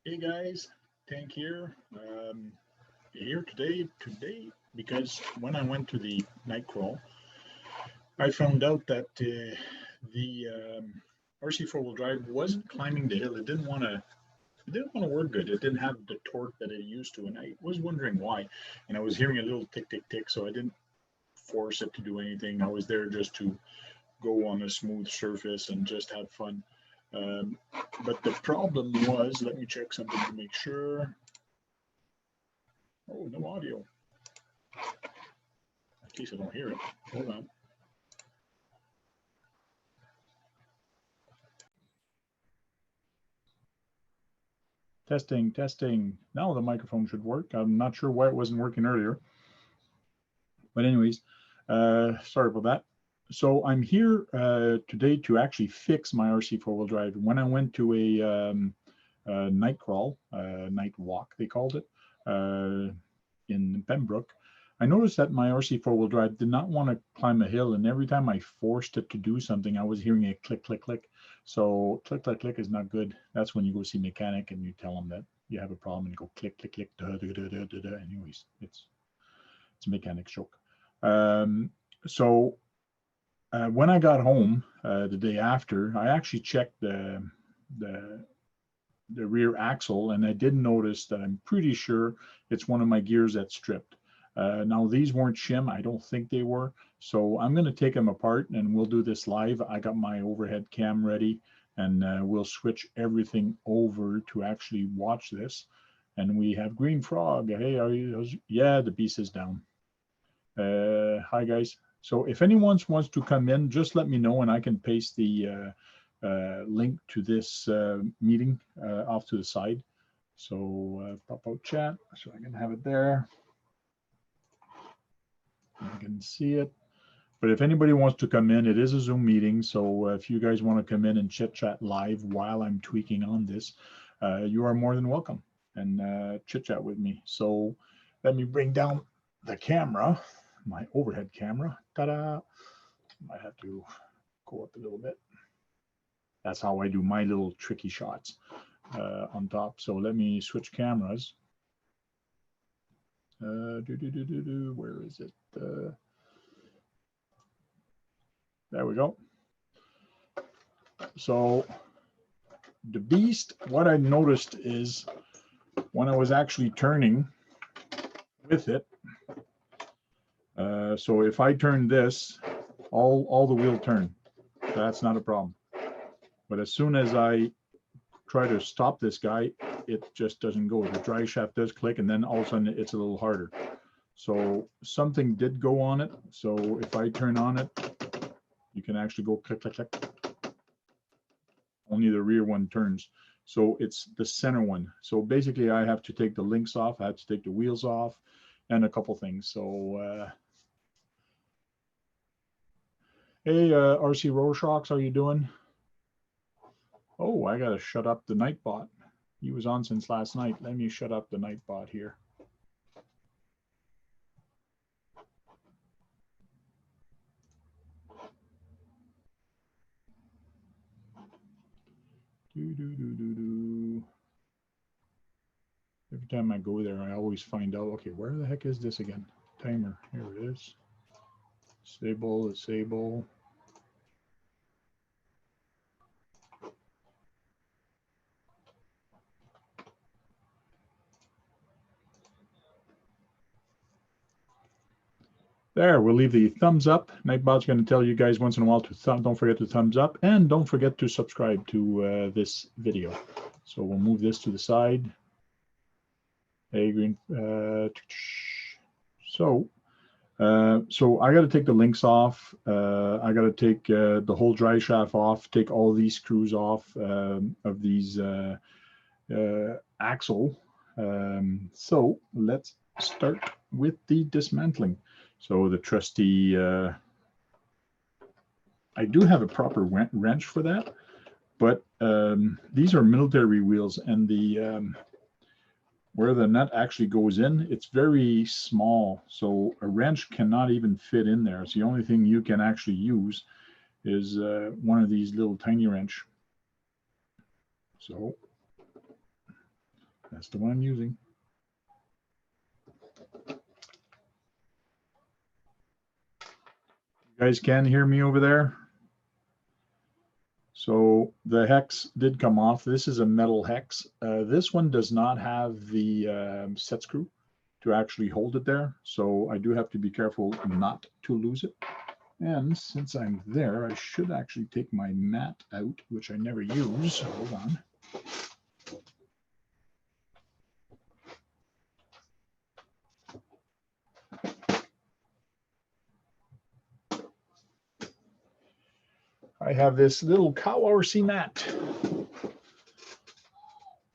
Hey guys, Tank here. Here today because when I went to the night crawl, I found out that the RC four-wheel drive wasn't climbing the hill. It didn't want to work good. It didn't have the torque that it used to, and I was wondering why. And I was hearing a little tick tick tick, so I didn't force it to do anything. I was there just to go on a smooth surface and just have fun. Um, but the problem was, let me check something to make sure. Oh, no audio. In case I don't hear it. Hold on. Testing, testing. Now the microphone should work. I'm not sure why it wasn't working earlier. But anyways, sorry about that. So I'm here today to actually fix my RC four-wheel drive. When I went to a night crawl, night walk, they called it, in Pembroke, I noticed that my RC four-wheel drive did not want to climb a hill, and every time I forced it to do something, I was hearing a click, click, click. So click, click, click is not good. That's when you go see a mechanic and you tell them that you have a problem and you go click, click, click, da, da, da, da, da, da. Anyways, it's a mechanic's joke. So when I got home the day after, I actually checked the rear axle, and I did notice that I'm pretty sure it's one of my gears that's stripped. Now these weren't shim, I don't think they were. So I'm going to take them apart and we'll do this live. I got my overhead cam ready, and we'll switch everything over to actually watch this. And we have Green Frog. Hey, are you? Yeah, the beast is down. Hi guys. So if anyone wants to come in, just let me know and I can paste the link to this meeting off to the side. So pop out chat, so I can have it there. I can see it. But if anybody wants to come in, it is a Zoom meeting. So if you guys want to come in and chit chat live while I'm tweaking on this, you are more than welcome, and chit chat with me. So let me bring down the camera, my overhead camera. Ta-da! Might have to go up a little bit. That's how I do my little tricky shots on top. So let me switch cameras. Where is it? There we go. So the beast, what I noticed is when I was actually turning with it, so if I turn this, all the wheel turn. That's not a problem. But as soon as I try to stop this guy, it just doesn't go. The drive shaft does click, and then all of a sudden it's a little harder. So something did go on it. So if I turn on it, you can actually go click, click, click. Only the rear one turns. So it's the center one. So basically I have to take the links off. I have to take the wheels off and a couple things. So hey, RC Rorschachs, how you doing? Oh, I got to shut up the Nightbot. He was on since last night. Let me shut up the Nightbot here. Every time I go there, I always find out, okay, where the heck is this again? Timer, here it is. Disable, disable. There, we'll leave the thumbs up. Nightbot's going to tell you guys once in a while to don't forget to thumbs up, and don't forget to subscribe to this video. So we'll move this to the side. Hey, Green. So I got to take the links off. I got to take the whole drive shaft off, take all these screws off of these axle. So let's start with the dismantling. So the trusty, I do have a proper wrench for that, but these are military wheels, and the where the nut actually goes in, it's very small. So a wrench cannot even fit in there. So the only thing you can actually use is one of these little tiny wrench. So That's the one I'm using. You guys can hear me over there? So the hex did come off. This is a metal hex. This one does not have the set screw to actually hold it there. So I do have to be careful not to lose it. And since I'm there, I should actually take my mat out, which I never use. Hold on. I have this little cow RC mat.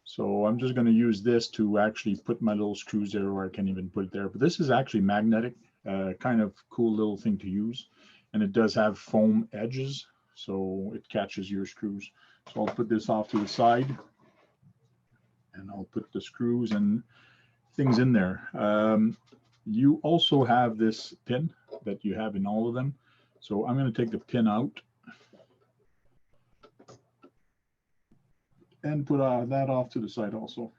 So I'm just going to use this to actually put my little screws there, or I can't even put it there. But this is actually magnetic, kind of cool little thing to use. And it does have foam edges, so it catches your screws. So I'll put this off to the side, and I'll put the screws and things in there. You also have this pin that you have in all of them. So I'm going to take the pin out and put that off to the side also.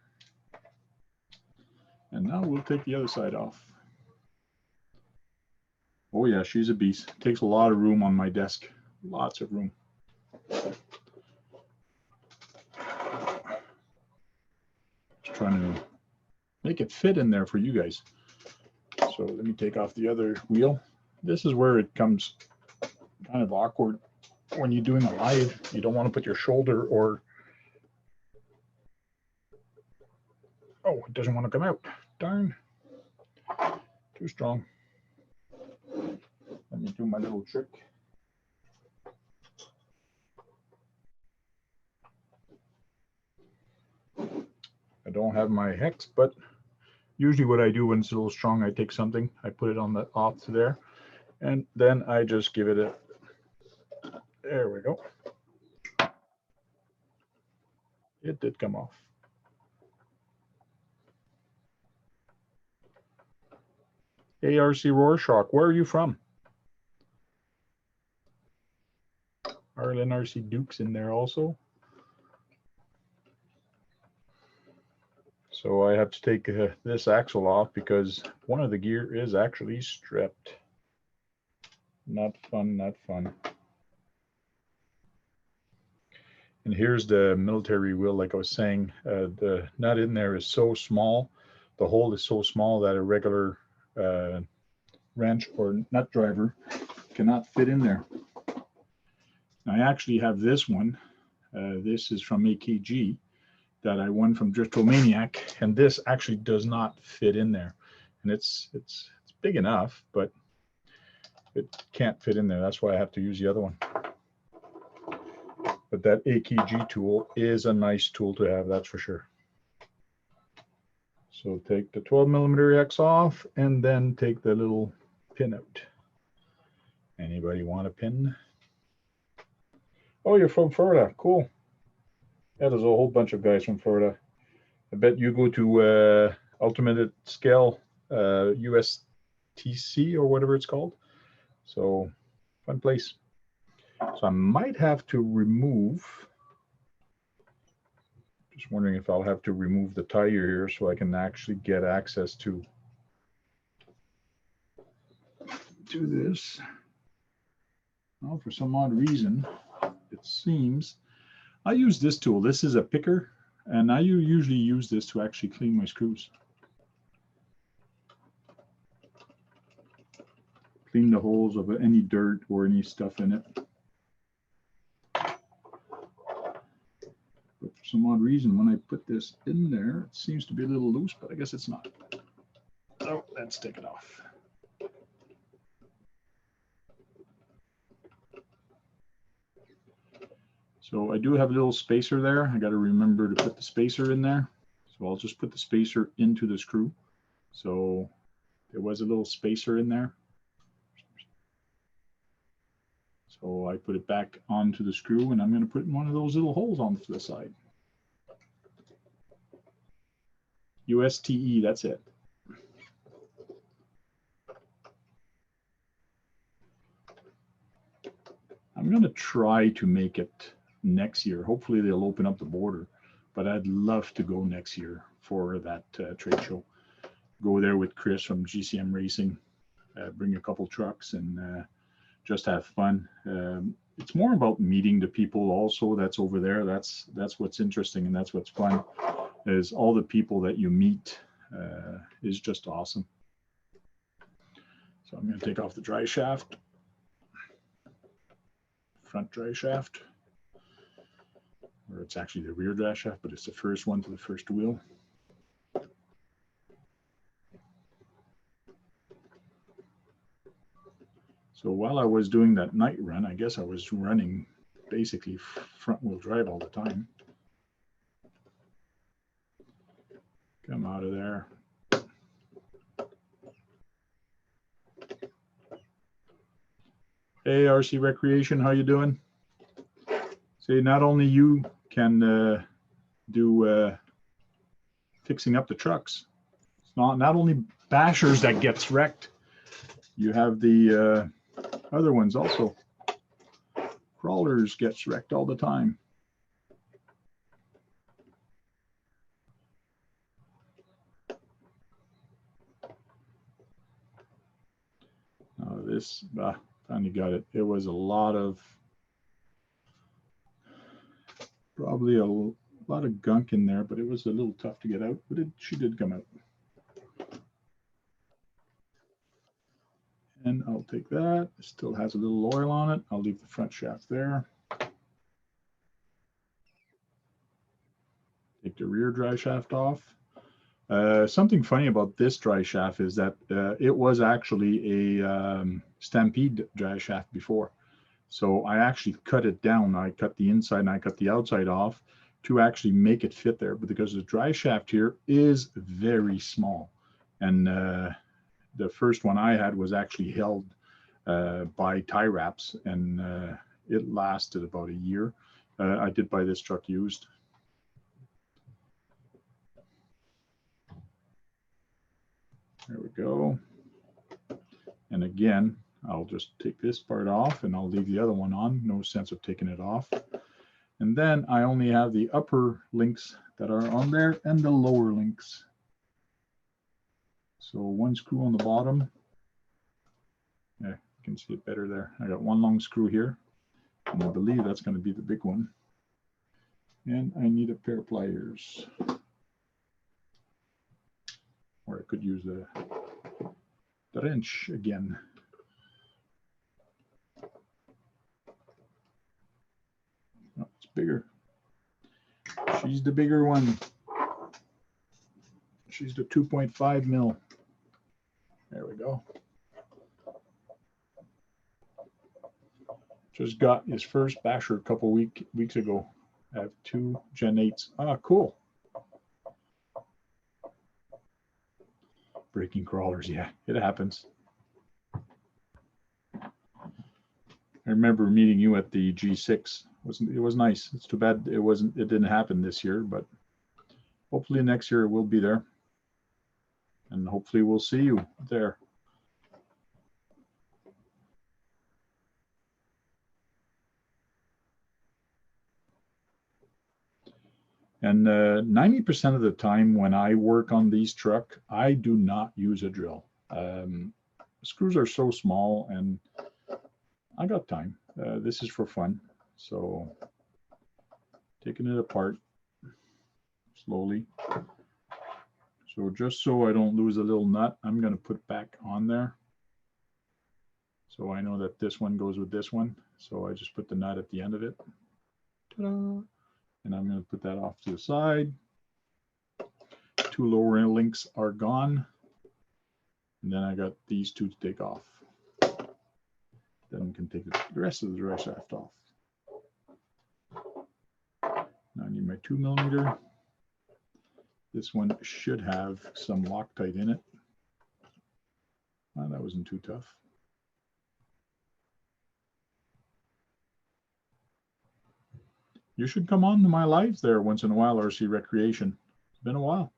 And now we'll take the other side off. Oh yeah, she's a beast. Takes a lot of room on my desk. Lots of room. Just trying to make it fit in there for you guys. So let me take off the other wheel. This is where it comes kind of awkward when you're doing a live. You don't want to put your shoulder or... Oh, it doesn't want to come out. Darn. Too strong. Let me do my little trick. I don't have my hex, but usually what I do when it's a little strong, I take something, I put it on the off to there, and then I just give it a, there we go. It did come off. ARC Rorschach, where are you from? Arlen RC Duke's in there also. So I have to take this axle off because one of the gear is actually stripped. Not fun, not fun. And here's the military wheel, like I was saying. The nut in there is so small. The hole is so small that a regular wrench or nut driver cannot fit in there. I actually have this one. This is from AKG that I won from Driftomaniac, and this actually does not fit in there. And it's big enough, but it can't fit in there. That's why I have to use the other one. But that AKG tool is a nice tool to have, that's for sure. So take the 12mm X off and then take the little pin out. Anybody want a pin? Oh, you're from Florida. Cool. Yeah, there's a whole bunch of guys from Florida. I bet you go to Ultimate Scale USTC or whatever it's called. So fun place. So I might have to remove, just wondering if I'll have to remove the tire here so I can actually get access to this. Well, for some odd reason, it seems I use this tool. This is a picker, and I usually use this to actually clean my screws. Clean the holes of any dirt or any stuff in it. But for some odd reason, when I put this in there, it seems to be a little loose, but I guess it's not. So let's take it off. So I do have a little spacer there. I got to remember to put the spacer in there. So I'll just put the spacer into the screw. So there was a little spacer in there. So I put it back onto the screw, and I'm going to put in one of those little holes on the side. USTE, that's it. I'm going to try to make it next year. Hopefully they'll open up the border but I'd love to go next year for that trade show. Go there with Chris from GCM Racing, bring a couple trucks and just have fun. It's more about meeting the people also that's over there. That's what's interesting, and that's what's fun, is all the people that you meet is just awesome. So I'm going to take off the dry shaft, front dry shaft, or it's actually the rear dry shaft, but it's the first one to the first wheel. So while I was doing that night run, I guess I was running basically front wheel drive all the time. Come out of there. Hey, RC Recreation, how you doing? See, not only you can do fixing up the trucks. It's not only bashers that gets wrecked. You have the other ones also. Crawlers gets wrecked all the time. This, finally got it. It was a lot of, probably a lot of gunk in there, but it was a little tough to get out, but she did come out. And I'll take that. It still has a little oil on it. I'll leave the front shaft there. Take the rear dry shaft off. Something funny about this dry shaft is that it was actually a Stampede dry shaft before. So I actually cut it down. I cut the inside and I cut the outside off to actually make it fit there. But because the dry shaft here is very small. And the first one I had was actually held by tie wraps, and it lasted about a year. I did buy this truck used. There we go. And again, I'll just take this part off and I'll leave the other one on. No sense of taking it off. And then I only have the upper links that are on there and the lower links. So one screw on the bottom. Yeah, you can see it better there. I got one long screw here, and I believe that's going to be the big one. And I need a pair of pliers. Or I could use the wrench again. Oh, it's bigger. She's the bigger one. She's the 2.5 mil. There we go. Just got his first basher a couple weeks ago. I have 2 Gen 8s. Ah, cool. Breaking crawlers, yeah, it happens. I remember meeting you at the G6. It was nice. It's too bad it didn't happen this year, but hopefully next year we'll be there. And hopefully we'll see you there. And 90% of the time when I work on these trucks, I do not use a drill. Screws are so small and I got time. This is for fun. So taking it apart slowly. So just so I don't lose a little nut, I'm going to put back on there. So I know that this one goes with this one. So I just put the nut at the end of it. Ta-da! And I'm going to put that off to the side. 2 lower links are gone. And then I got these 2 to take off. Then we can take the rest of the dry shaft off. Now I need my 2mm. This one should have some Loctite in it. Well, that wasn't too tough. You should come on to my lives there once in a while, RC Recreation. It's been a while.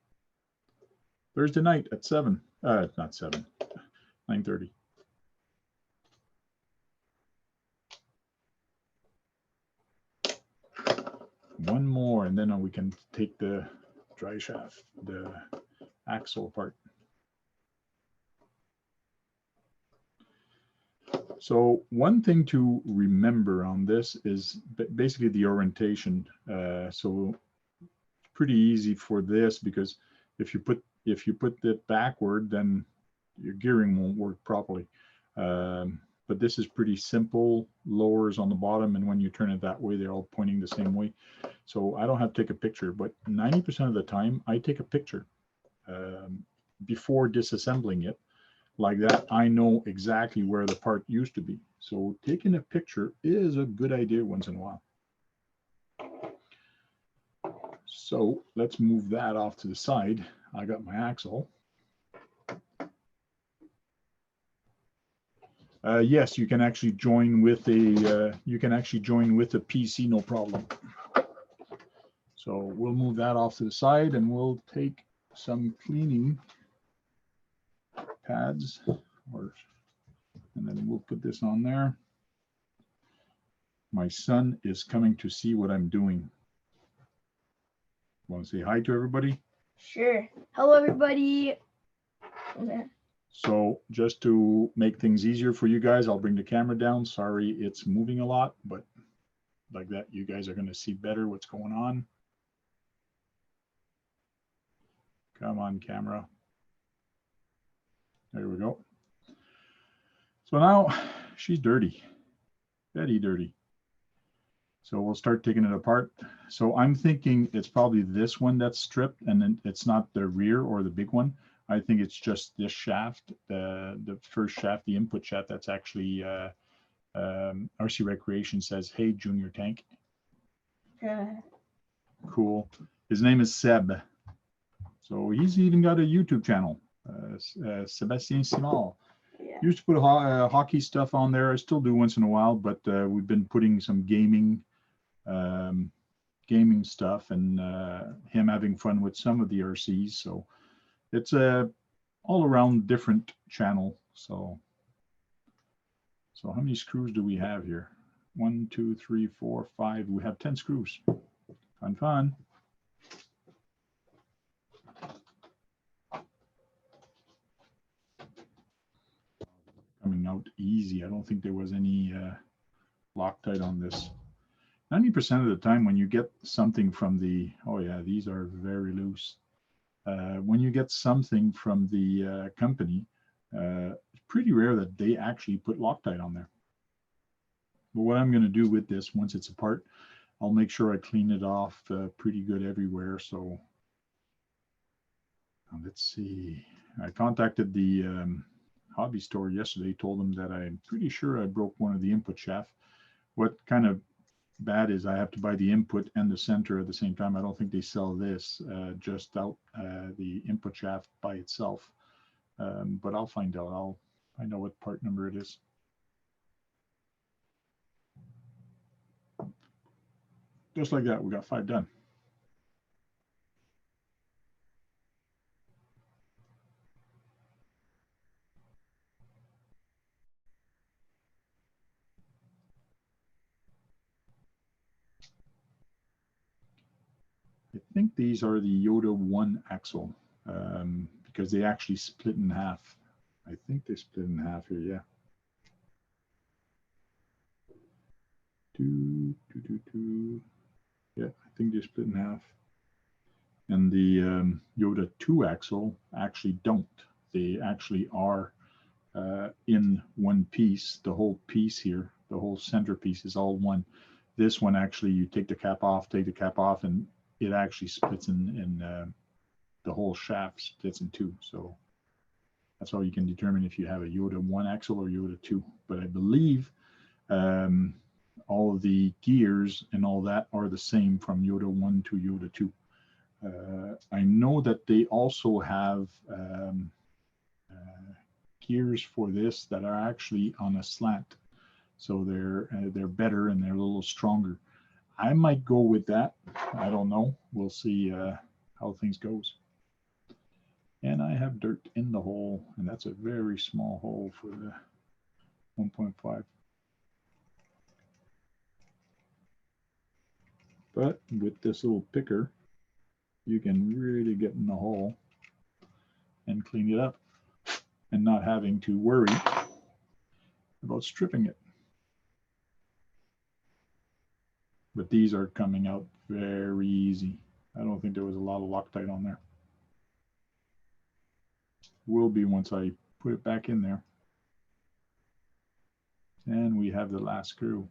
Thursday night at 7. Not 7. 9:30. One more, and then we can take the dry shaft, the axle apart. So one thing to remember on this is basically the orientation. So pretty easy for this, because if you put it backward, then your gearing won't work properly. But this is pretty simple. Lowers on the bottom, and when you turn it that way, they're all pointing the same way. So I don't have to take a picture, but 90% of the time I take a picture before disassembling it. Like that, I know exactly where the part used to be. So taking a picture is a good idea once in a while. So let's move that off to the side. I got my axle. Yes, you can actually join with a PC, no problem. So we'll move that off to the side, and we'll take some cleaning pads, and then we'll put this on there. My son is coming to see what I'm doing. Want to say hi to everybody? Sure. Hello, everybody. So just to make things easier for you guys, I'll bring the camera down. Sorry, it's moving a lot, but like that, you guys are going to see better what's going on. Come on, camera. There we go. So now she's dirty, very dirty. So we'll start taking it apart. So I'm thinking it's probably this one that's stripped, and then it's not the rear or the big one. I think it's just this shaft, the first shaft, the input shaft. That's actually RC Recreation says, "Hey, Junior Tank." Cool. His name is Seb. So he's even got a YouTube channel, Sebastien Simon. Yeah. Used to put hockey stuff on there. I still do once in a while, but we've been putting some gaming stuff, and him having fun with some of the RCs. So it's a all around different channel. So how many screws do we have here? 1, 2, 3, 4, 5. We have 10 screws. Fun. Coming out easy. I don't think there was any Loctite on this. 90% of the time when you get something from the, oh yeah, these are very loose. When you get something from the company, it's pretty rare that they actually put Loctite on there. But what I'm going to do with this, once it's apart, I'll make sure I clean it off pretty good everywhere. So let's see. I contacted the hobby store yesterday, told them that I'm pretty sure I broke one of the input shaft. What kind of bad is I have to buy the input and the center at the same time. I don't think they sell this just out the input shaft by itself, but I'll find out. I know what part number it is. Just like that, we got 5 done. I think these are the Yoda 1 axle because they actually split in half. I think they split in half here, yeah. Yeah, I think they split in half. And the Yoda 2 axle actually don't. They actually are in one piece. The whole piece here, the whole center piece is all one. This one actually, you take the cap off, and it actually splits in the whole shaft splits in 2. So that's how you can determine if you have a Yoda 1 axle or Yoda 2. But I believe all of the gears and all that are the same from Yoda 1 to Yoda 2. I know that they also have gears for this that are actually on a slant, so they're better and they're a little stronger. I might go with that. I don't know. We'll see how things goes. And I have dirt in the hole, and that's a very small hole for the 1.5. But with this little picker, you can really get in the hole and clean it up and not having to worry about stripping it. But these are coming out very easy. I don't think there was a lot of Loctite on there. Will be once I put it back in there. And we have the last screw.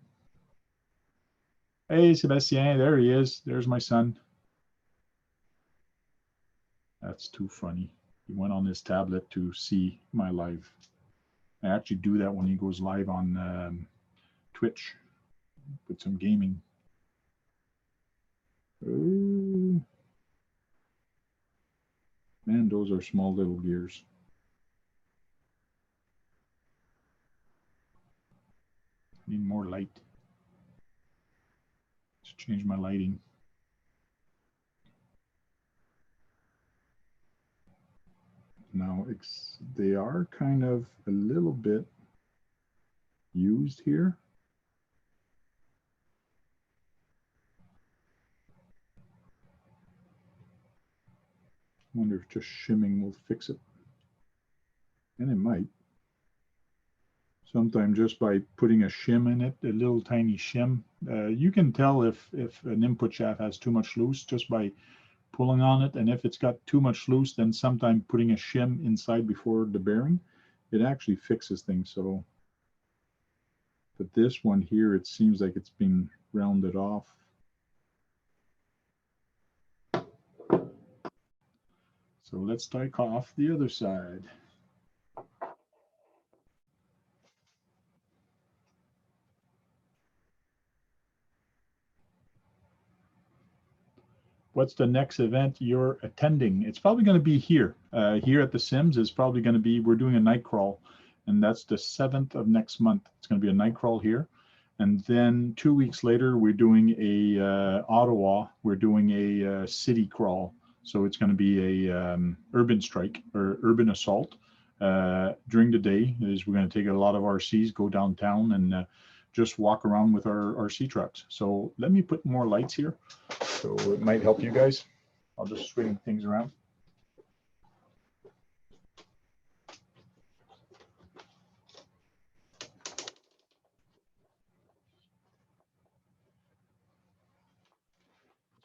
Hey, Sebastien, there he is. There's my son. That's too funny. He went on his tablet to see my live. I actually do that when he goes live on Twitch with some gaming. Oh, man, those are small little gears. Need more light. Let's change my lighting. Now, they are kind of a little bit used here. I wonder if just shimming will fix it. And it might. Sometimes just by putting a shim in it, a little tiny shim, you can tell if an input shaft has too much loose just by pulling on it. And if it's got too much loose, then sometimes putting a shim inside before the bearing, it actually fixes things. So, but this one here, it seems like it's been rounded off. So let's take off the other side. What's the next event you're attending? It's probably going to be here. Here at the Sims is probably going to be, we're doing a night crawl, and that's the 7th of next month. It's going to be a night crawl here. And then 2 weeks later, we're doing a Ottawa, we're doing a city crawl. So it's going to be a urban strike or urban assault during the day. We're going to take a lot of RCs, go downtown and just walk around with our RC trucks. So let me put more lights here. So it might help you guys. I'll just swing things around.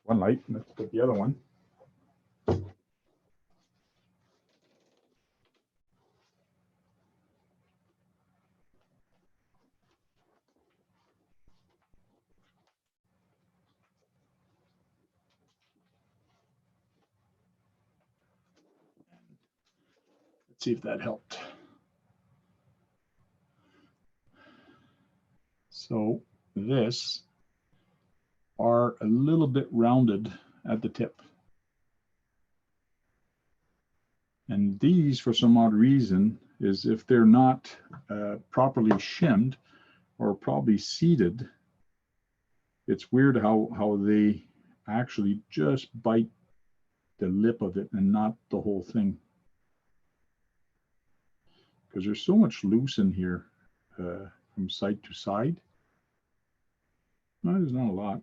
One light, let's put the other one. Let's see if that helped. So this are a little bit rounded at the tip. And these, for some odd reason, is if they're not properly shimmed or probably seated, it's weird how they actually just bite the lip of it and not the whole thing. Because there's so much loose in here from side to side. No, there's not a lot.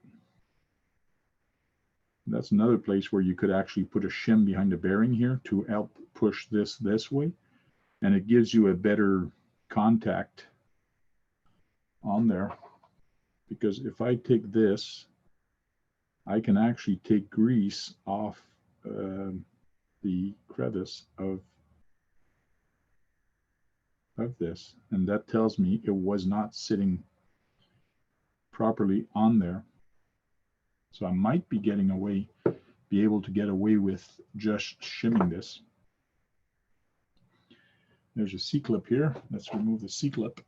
That's another place where you could actually put a shim behind the bearing here to help push this way. And it gives you a better contact on there. Because if I take this, I can actually take grease off the crevice of this. And that tells me it was not sitting properly on there. So I might be able to get away with just shimming this. There's a C-clip here. Let's remove the C-clip.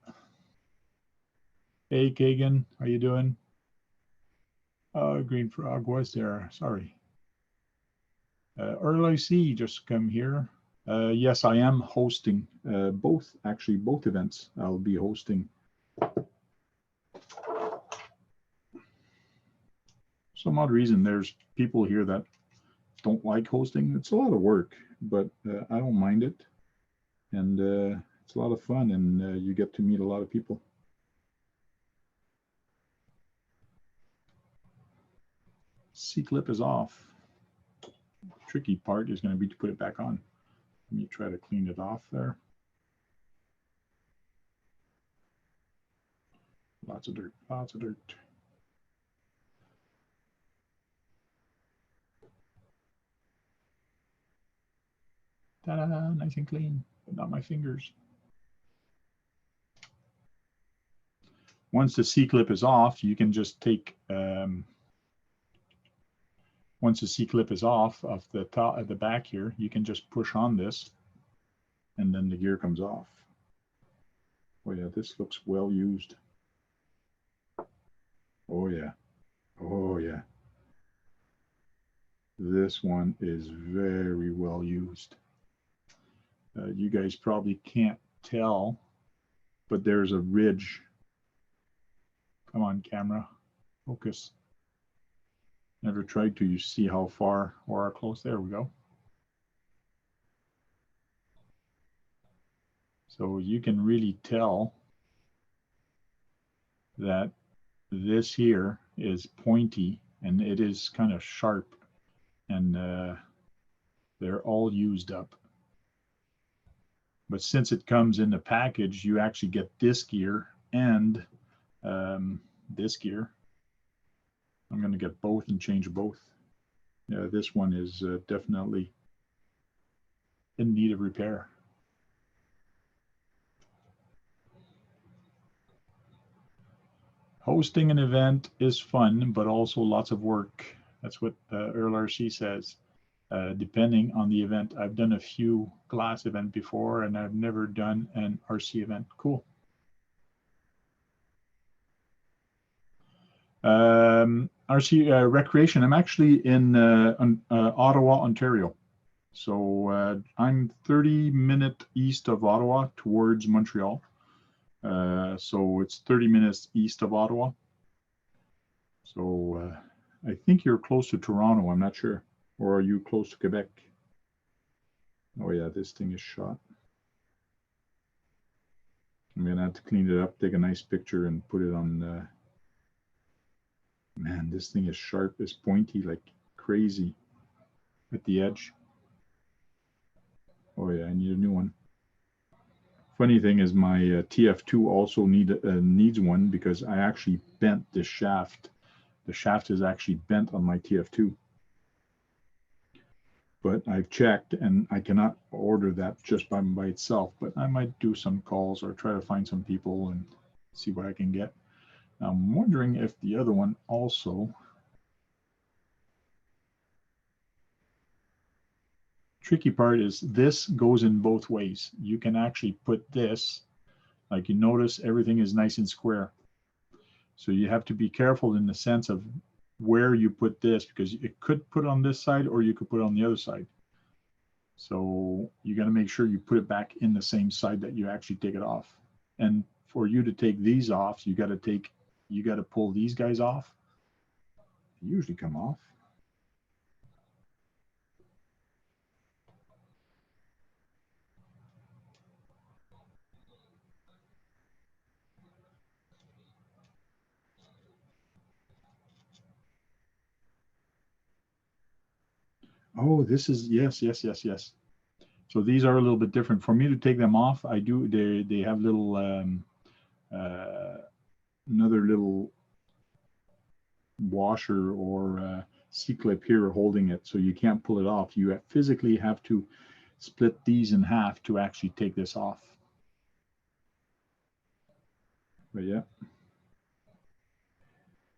Hey, Kagan, how you doing? Green Frog was there, sorry. RLIC just come here. Yes, I am hosting both events. I'll be hosting. Some odd reason, there's people here that don't like hosting. It's a lot of work, but I don't mind it. And it's a lot of fun, and you get to meet a lot of people. C-clip is off. Tricky part is going to be to put it back on. Let me try to clean it off there. Lots of dirt, lots of dirt. Ta-da, nice and clean, but not my fingers. Once the C-clip is off, you can just take, once the C-clip is off of the top at the back here, you can just push on this and then the gear comes off. Oh yeah, this looks well used. Oh yeah, oh yeah. This one is very well used. You guys probably can't tell, but there's a ridge. Come on, camera, focus. Never tried to. You see how far or how close? There we go. So you can really tell that this here is pointy and it is kind of sharp, and they're all used up. But since it comes in the package, you actually get this gear and this gear. I'm going to get both and change both. Yeah, this one is definitely in need of repair. Hosting an event is fun, but also lots of work. That's what Earl RC says. Depending on the event, I've done a few glass events before, and I've never done an RC event. Cool. RC recreation. I'm actually in Ottawa, Ontario. So I'm 30-minute east of Ottawa towards Montreal. So it's 30 minutes east of Ottawa. So I think you're close to Toronto. I'm not sure. Or are you close to Quebec? Oh yeah, this thing is shot. I'm gonna have to clean it up, take a nice picture and put it on. Man, this thing is sharp, it's pointy like crazy at the edge. Oh yeah, I need a new one. Funny thing is my TF2 also needs one because I actually bent this shaft. The shaft is actually bent on my TF2. But I've checked and I cannot order that just by itself, but I might do some calls or try to find some people and see what I can get. Now, I'm wondering if the other one also. Tricky part is this goes in both ways. You can actually put this, like you notice everything is nice and square. So you have to be careful in the sense of where you put this, because it could put on this side or you could put it on the other side. So you got to make sure you put it back in the same side that you actually take it off. And for you to take these off, you got to pull these guys off. They usually come off. Oh, this is, yes. So these are a little bit different. For me to take them off, I do, they have little, another little washer or C-clip here holding it, so you can't pull it off. You physically have to split these in half to actually take this off. But yeah,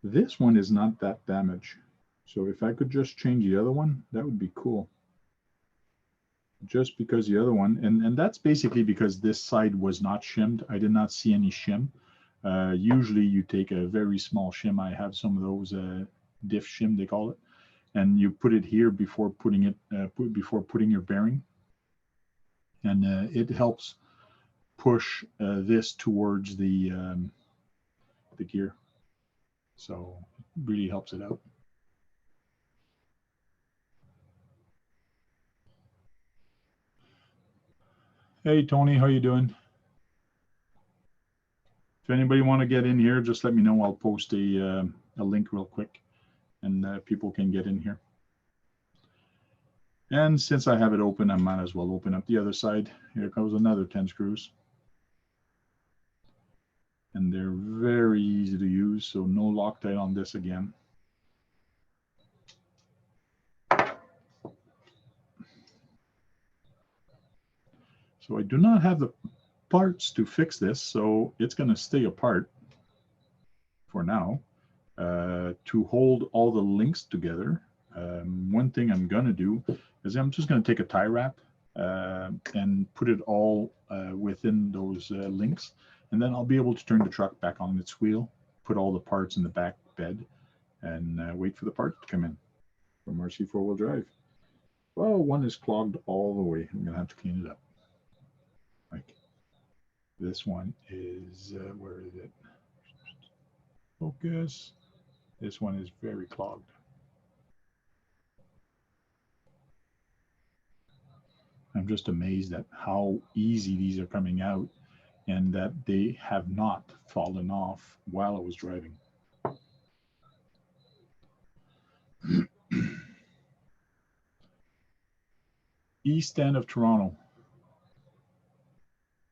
this one is not that damaged. So if I could just change the other one, that would be cool. Just because the other one, and that's basically because this side was not shimmed. I did not see any shim. Usually you take a very small shim. I have some of those diff shim, they call it, and you put it here before putting it before putting your bearing, and it helps push this towards the gear. So it really helps it out. Hey Tony, how you doing? If anybody want to get in here, just let me know. I'll post a link real quick. and people can get in here. And since I have it open, I might as well open up the other side. Here comes another 10 screws. And they're very easy to use, so no Loctite on this again. So I do not have the parts to fix this, so it's going to stay apart for now. To hold all the links together, one thing I'm going to do is I'm just going to take a tie wrap and put it all within those links, and then I'll be able to turn the truck back on its wheel, put all the parts in the back bed, and wait for the parts to come in from RC4 drive. Well, one is clogged all the way. I'm going to have to clean it up. Like this one is, where is it? Focus. This one is very clogged. I'm just amazed at how easy these are coming out and that they have not fallen off while I was driving. East end of Toronto.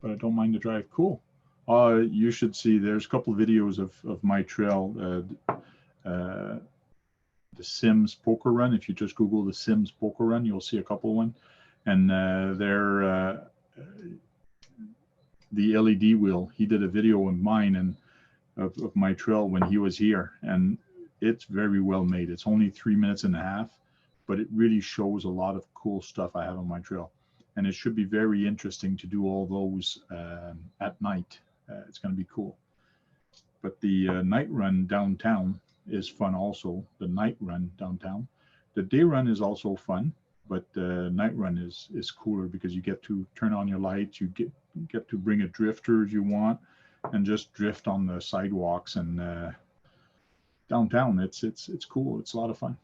But I don't mind the drive. Cool. You should see, there's a couple of videos of my trail, the Sims poker run. If you just Google the Sims poker run, you'll see a couple of one. And they're the LED wheel. He did a video of mine and of my trail when he was here, and it's very well made. It's only 3.5 minutes, but it really shows a lot of cool stuff I have on my trail. And it should be very interesting to do all those at night. It's going to be cool. But the night run downtown is fun also. The night run downtown. The day run is also fun, but the night run is cooler because you get to turn on your lights. You get to bring a drifter if you want, and just drift on the sidewalks and downtown. It's cool. It's a lot of fun.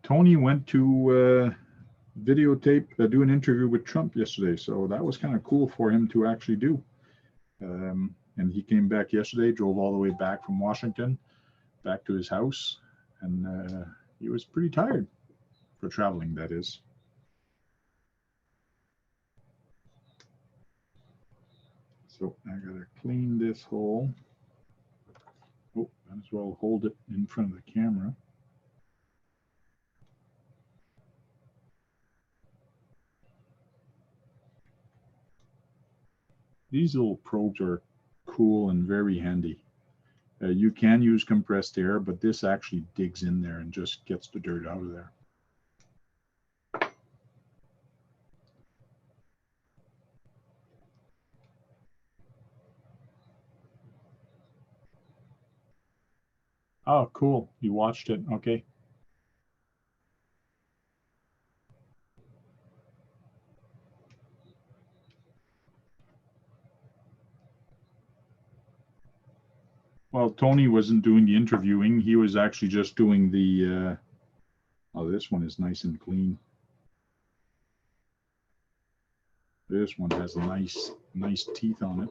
Tony went to videotape, do an interview with Trump yesterday. So that was kind of cool for him to actually do. And he came back yesterday, drove all the way back from Washington, back to his house. And he was pretty tired for traveling, that is. So I got to clean this hole. Oh, might as well hold it in front of the camera. These little probes are cool and very handy. You can use compressed air, but this actually digs in there and just gets the dirt out of there. Oh, cool. You watched it. Okay. Well, Tony wasn't doing the interviewing. He was actually just doing the, oh, this one is nice and clean. This one has nice teeth on it.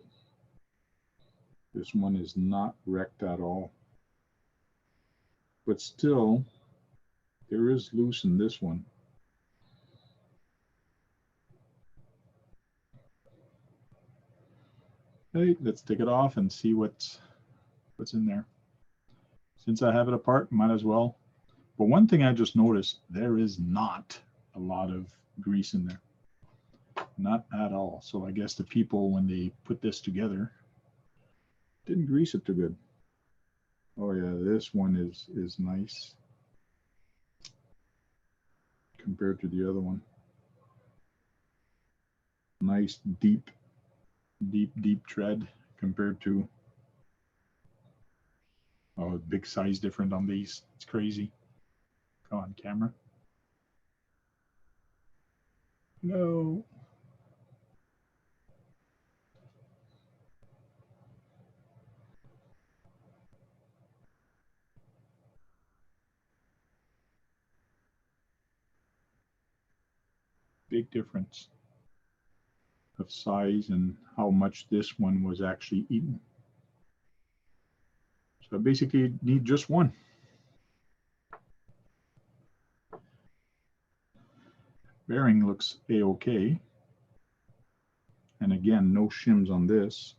This one is not wrecked at all. But still, there is loose in this one. Hey, let's take it off and see what's in there. Since I have it apart, might as well. But one thing I just noticed, there is not a lot of grease in there. Not at all. So I guess the people, when they put this together, didn't grease it too good. Oh yeah, this one is nice compared to the other one. Nice deep tread compared to, oh, big size different on these. It's crazy. Come on, camera. No. Big difference. The of size and how much this one was actually eaten. So I basically need just one. Bearing looks a-okay. And again, no shims on this,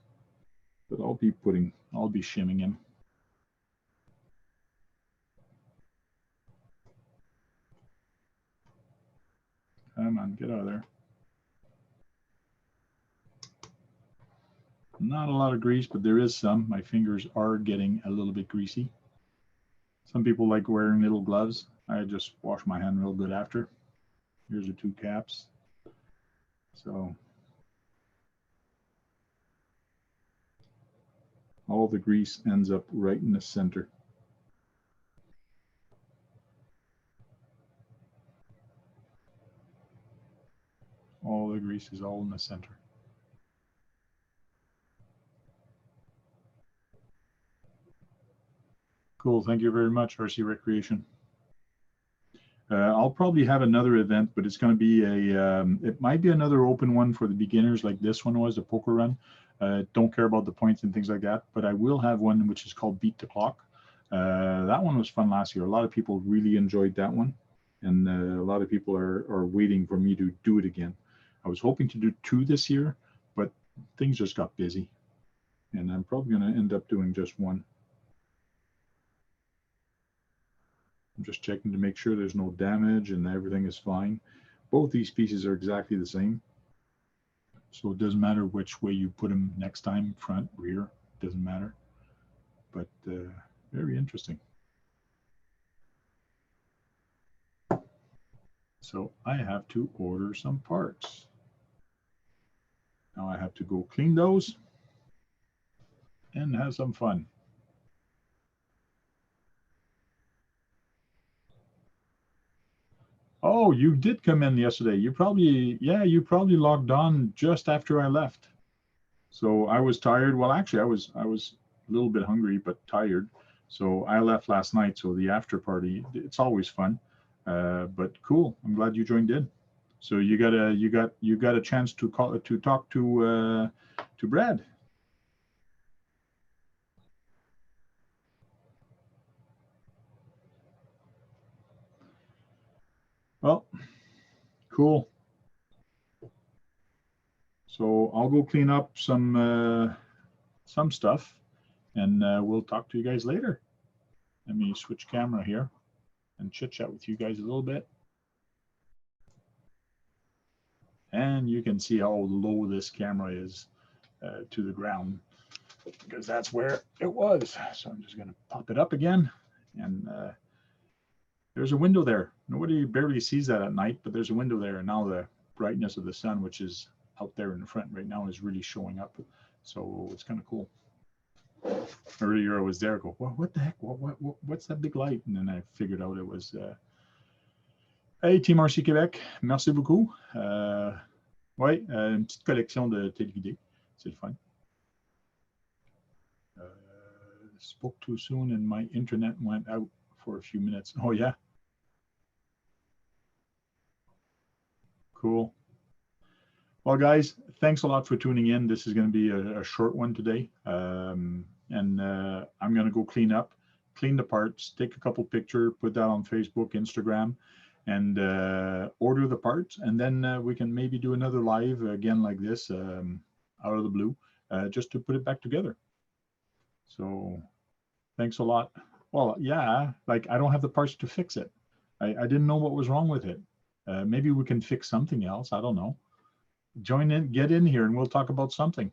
but I'll be shimming in. Come on, get out of there. Not a lot of grease, but there is some. My fingers are getting a little bit greasy. Some people like wearing little gloves. I just wash my hand real good after. Here's the two caps. So all the grease ends up right in the center. All the grease is all in the center. Cool, thank you very much, RC Recreation. I'll probably have another event, but it's going to be it might be another open one for the beginners like this one was, a poker run. Don't care about the points and things like that, but I will have one which is called Beat the Clock. That one was fun last year. A lot of people really enjoyed that one, and a lot of people are waiting for me to do it again. I was hoping to do 2 this year, but things just got busy, and I'm probably going to end up doing just 1. I'm just checking to make sure there's no damage and everything is fine. Both these pieces are exactly the same, so it doesn't matter which way you put them next time, front, rear, doesn't matter. But very interesting. So I have to order some parts. Now I have to go clean those and have some fun. Oh, you did come in yesterday. You probably logged on just after I left. So I was tired. Well, actually, I was a little bit hungry, but tired. So I left last night. So the after party, it's always fun. But cool. I'm glad you joined in. So you got a chance to talk to Brad. Well, cool. So I'll go clean up some stuff, and we'll talk to you guys later. Let me switch camera here and chit chat with you guys a little bit. And you can see how low this camera is to the ground, because that's where it was. So I'm just going to pop it up again, and there's a window there. Nobody barely sees that at night, but there's a window there, and now the brightness of the sun, which is out there in the front right now, is really showing up. So it's kind of cool. Earlier I was there, I go, what the heck? What's that big light? And then I figured out it was hey, Team RC Québec, merci beaucoup. Ouais, une petite collection de télévidés, c'est le fun. Spoke too soon and my internet went out for a few minutes. Oh yeah. Cool. Well, guys, thanks a lot for tuning in. This is going to be a short one today. And I'm going to go clean the parts, take a couple pictures, put that on Facebook, Instagram, and order the parts. And then we can maybe do another live again like this out of the blue, just to put it back together. So thanks a lot. Well, yeah, like I don't have the parts to fix it. I didn't know what was wrong with it. Maybe we can fix something else. I don't know. Join in, get in here, and we'll talk about something.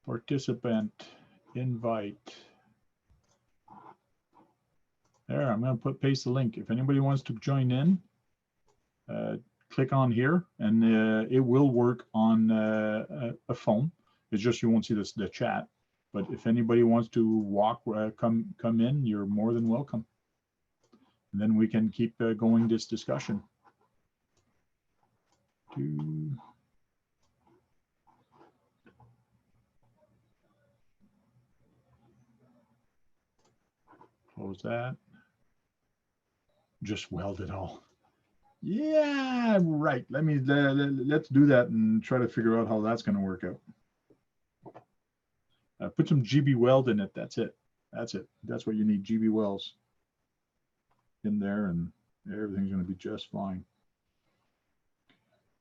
Participant, invite. There, I'm going to paste the link. If anybody wants to join in, click on here, and it will work on a phone. It's just you won't see the chat. But if anybody wants to come in, you're more than welcome. And then we can keep going this discussion. Close that. Just weld it all. Yeah, right. Let's do that and try to figure out how that's going to work out. Put some GB weld in it. That's it. That's it. That's what you need. GB welds in there, and everything's going to be just fine.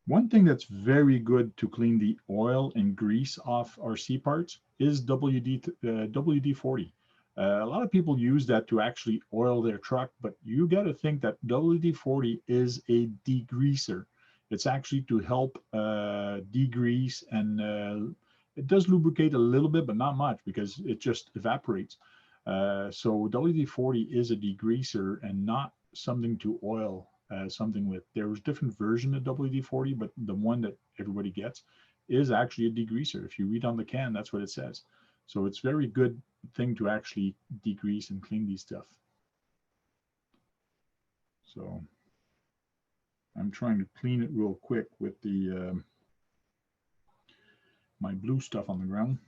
One thing that's very good to clean the oil and grease off RC parts is WD-40. A lot of people use that to actually oil their truck, but you got to think that WD-40 is a degreaser. It's actually to help degrease, and it does lubricate a little bit, but not much because it just evaporates. So WD-40 is a degreaser and not something to oil something with. There's different version of WD-40, but the one that everybody gets is actually a degreaser. If you read on the can, that's what it says. So it's very good thing to actually degrease and clean these stuff. So I'm trying to clean it real quick with the my blue stuff on the ground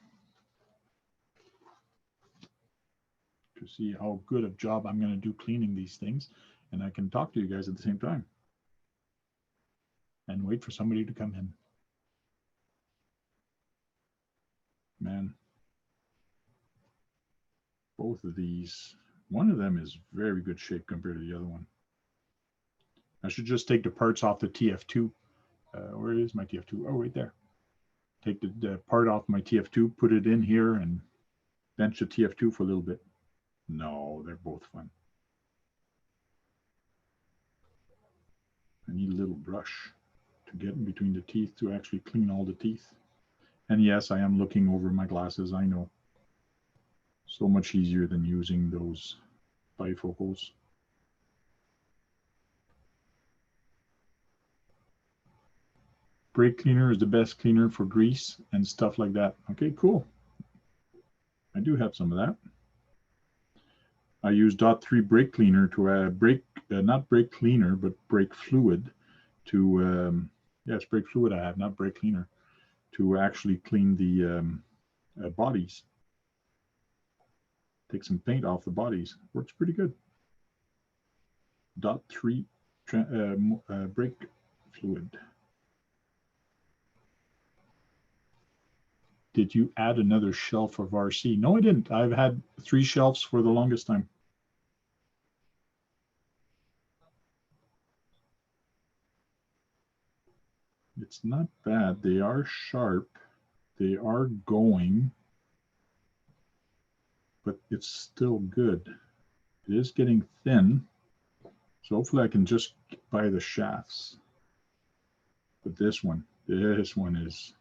to see how good a job I'm going to do cleaning these things, and I can talk to you guys at the same time and wait for somebody to come in. Man, both of these, one of them is very good shape compared to the other one. I should just take the parts off the TF2. Where is my TF2? Oh, right there. Take the part off my TF2, put it in here, and bench the TF2 for a little bit. No, they're both fun. I need a little brush to get in between the teeth to actually clean all the teeth. And yes, I am looking over my glasses, I know. So much easier than using those bifocals. Brake cleaner is the best cleaner for grease and stuff like that. Okay, cool. I do have some of that. I use .3 brake cleaner to not brake cleaner, but brake fluid to, yes, brake fluid I have, not brake cleaner, to actually clean the bodies. Take some paint off the bodies. Works pretty good. .3 brake fluid. Did you add another shelf of RC? No, I didn't. I've had 3 shelves for the longest time. It's not bad. They are sharp. They are going, but it's still good. It is getting thin. So hopefully I can just buy the shafts. But this one is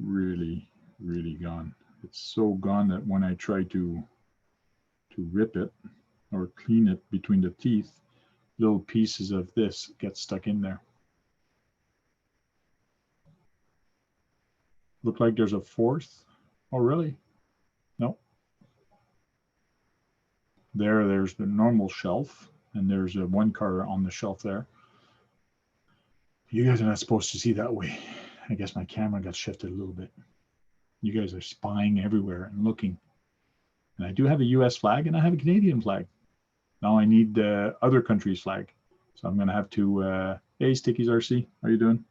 really, really gone. It's so gone that when I try to rip it or clean it between the teeth, little pieces of this get stuck in there. Look like there's a 4th. Oh, really? No. There's the normal shelf, and there's a 1 car on the shelf there. You guys are not supposed to see that way. I guess my camera got shifted a little bit. You guys are spying everywhere and looking. And I do have a US flag and I have a Canadian flag. Now I need the other country's flag. So I'm going to have to, hey, Sticky's RC, how you doing?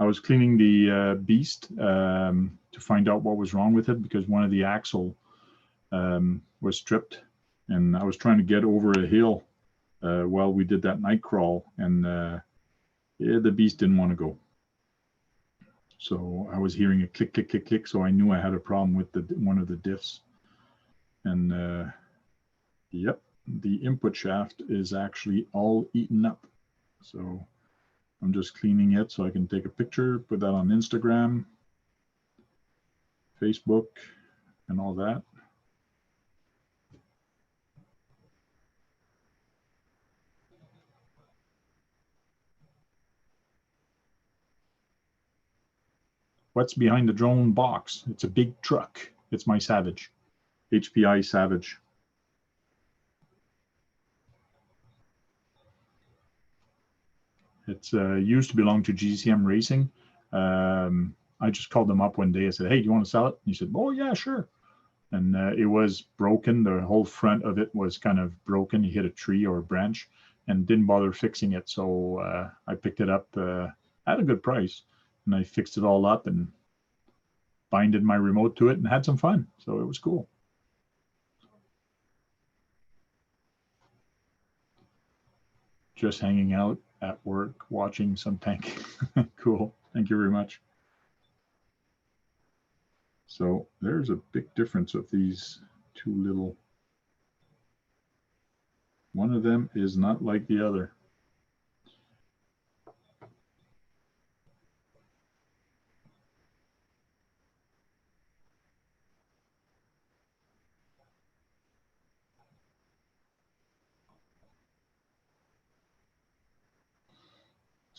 I was cleaning the Beast to find out what was wrong with it because one of the axle was stripped. And I was trying to get over a hill while we did that night crawl. And yeah, the Beast didn't want to go. So I was hearing a click, click, click, click. So I knew I had a problem with one of the diffs. And yep, the input shaft is actually all eaten up. So I'm just cleaning it so I can take a picture, put that on Instagram, Facebook, and all that. What's behind the drone box? It's a big truck. It's my Savage, HPI Savage. It's used to belong to GCM Racing. I just called them up one day. I said, hey, do you want to sell it? And he said, oh, yeah, sure. And it was broken. The whole front of it was kind of broken. He hit a tree or a branch. and didn't bother fixing it. So I picked it up at a good price, and I fixed it all up and binded my remote to it and had some fun. So it was cool. Just hanging out at work, watching some tank. Cool. Thank you very much. So there's a big difference of these two little. One of them is not like the other.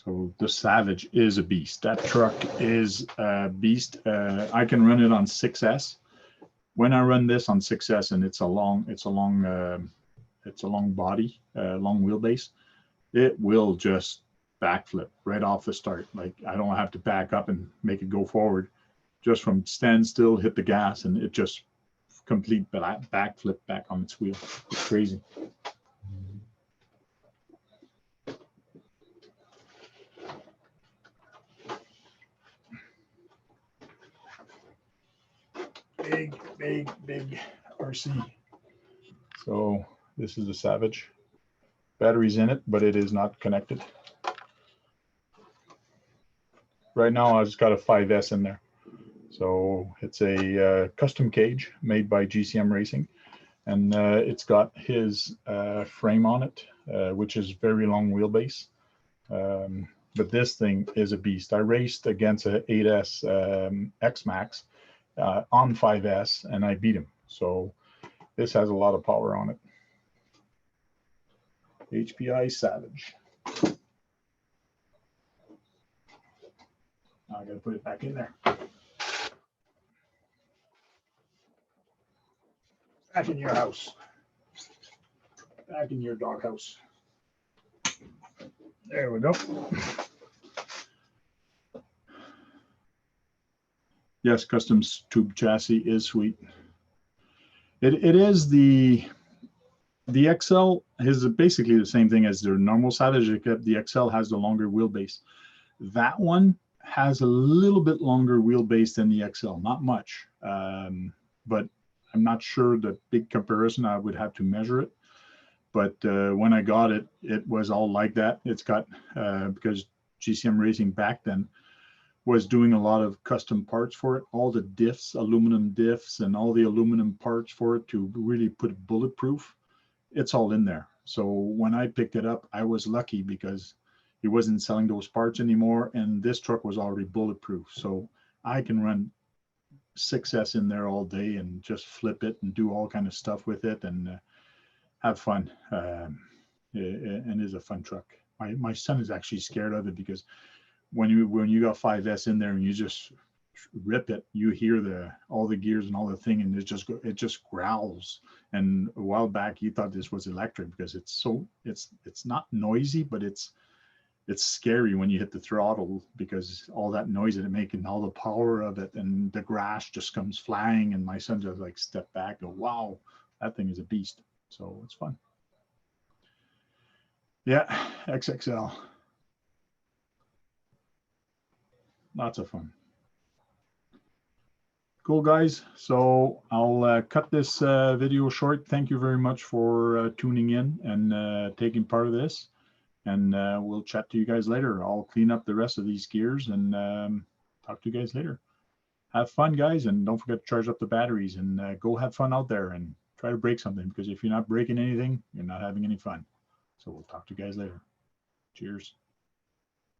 So the Savage is a beast. That truck is a beast. I can run it on 6S. When I run this on 6S, and it's a long body, long wheelbase, it will just backflip right off the start. Like I don't have to back up and make it go forward. Just from standstill, hit the gas, and it just complete backflip back on its wheel. It's crazy. Big RC. So this is the Savage. Batteries in it, but it is not connected. Right now, I've just got a 5S in there. So it's a custom cage made by GCM Racing, and it's got his frame on it, which is very long wheelbase. But this thing is a beast. I raced against a 8S X-Max on 5S, and I beat him. So this has a lot of power on it. HPI Savage. Now I gotta put it back in there. Back in your house. Back in your doghouse. There we go. Yes, custom tube chassis is sweet. It is the XL is basically the same thing as their normal Savage, except the XL has the longer wheelbase. That one has a little bit longer wheelbase than the XL, not much, but I'm not sure the big comparison. I would have to measure it. But when I got it, it was all like that. It's got, because GCM Racing back then was doing a lot of custom parts for it, all the diffs, aluminum diffs, and all the aluminum parts for it to really put it bulletproof. It's all in there. So when I picked it up, I was lucky because he wasn't selling those parts anymore, and this truck was already bulletproof. So I can run 6S in there all day and just flip it and do all kind of stuff with it and have fun. And is a fun truck. My son is actually scared of it because when you got 5S in there and you just rip it, you hear all the gears and all the thing, and it just growls. And a while back he thought this was electric because it's not noisy, but it's scary when you hit the throttle because all that noise that it makes and all the power of it, and the grass just comes flying, and my son just like step back and go, wow, that thing is a beast. So it's fun. Yeah, XXL. Lots of fun. Cool, guys. So I'll cut this video short. Thank you very much for tuning in and taking part of this. And we'll chat to you guys later. I'll clean up the rest of these gears and talk to you guys later. Have fun, guys. And don't forget to charge up the batteries and go have fun out there and try to break something, because if you're not breaking anything, you're not having any fun. So we'll talk to you guys later. Cheers.